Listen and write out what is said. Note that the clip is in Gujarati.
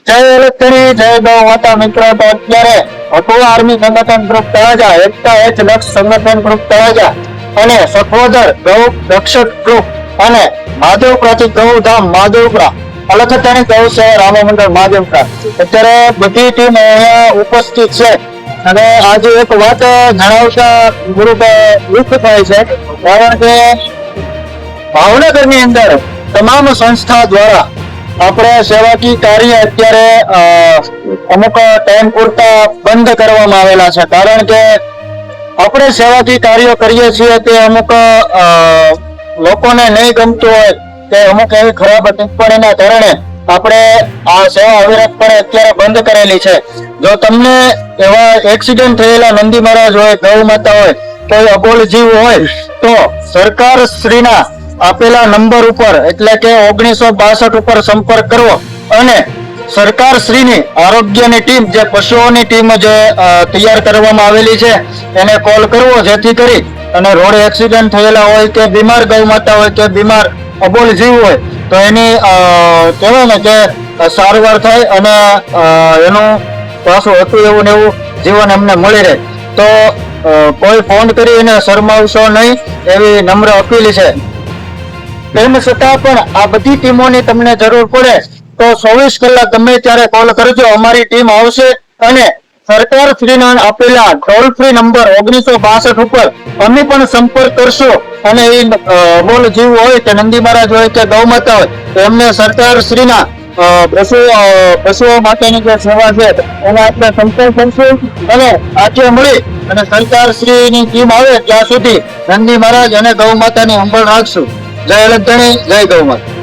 જય લખણી જય ગૌ માતા મિત્રો. તો અત્યારે અટુઆ આર્મી સંગઠન ગ્રુપ તળાજા, એકતા એચ લક્ષ સંગઠન ગ્રુપ તળાજા અને સખોદર ગૌ રક્ષક ગ્રુપ અને માધવ પ્રતિ ગૌધામ માધવપુરા અલખતાની ગૌ સેવા રામ મંડળ માધવપુરા અત્યારે બધી ટીમ અહીંયા ઉપસ્થિત છે. અને આજે એક વાત જણાવતા ગ્રુપ દુઃખ થાય છે, કારણ કે ભાવનગરની અંદર તમામ સંસ્થા દ્વારા આપણે સેવાકીય કાર્ય અત્યારે અમુક ટાઈમ પૂરતા બંધ કરવામાં આવેલા છે. કારણ કે આપણે સેવાકીય કાર્યો કરીએ છીએ તે અમુક લોકોને નહીં ગમતું હોય કે અમુક એવી ખરાબ ટિપ્પણીના કારણે આપણે આ સેવા અવિરતપણે અત્યારે બંધ કરેલી છે. જો તમને એવા એક્સિડન્ટ થયેલા નંદી મહારાજ હોય, ગૌ માતા હોય, કોઈ અબોલ જીવ હોય તો સરકાર શ્રીના આપેલા નંબર ઉપર એટલે કે 1962 ઉપર સંપર્ક કરવો અને સરકાર શ્રીની આરોગ્યની ટીમ જે પશુઓની ટીમ જે તૈયાર કરવામાં આવેલી છે એને કોલ કરવો, જેથી કરી અને રોડ એક્સિડન્ટ થયેલા હોય કે બીમાર ગૌ માતા હોય કે બીમાર અબોલ જીવ હોય તો એની કહેવાય ને કે સારવાર થાય અને એનું પાછું હતું એવું ને એવું જીવન એમને મળી રહે. તો કોઈ ફોન કરી એને શરમાવશો નહીં એવી નમ્ર અપીલ છે. તેમ છતાં પણ આ બધી ટીમોની તમને જરૂર પડે તો 24 કલાક ગમે ત્યારે કોલ કરજો, અમારી ટીમ આવશે અને સરકાર શ્રીના આપેલા ટોલ ફ્રી નંબર 1962 ઉપર અમે પણ સંપર્ક કરશો અને એ અબોલ જીવ હોય કે નંદી મહારાજ હોય કે ગૌ માતા હોય તો એમને સરકાર શ્રીના પશુઓ માટેની જે સેવા છે એમાં આપણે સંપર્ક કરશું અને આજે મળી અને સરકાર શ્રીની ટીમ આવે ત્યાં સુધી નંદી મહારાજ અને ગૌ માતાની સંભાળ રાખશું. જય લખણી, જય ગૌ માતા.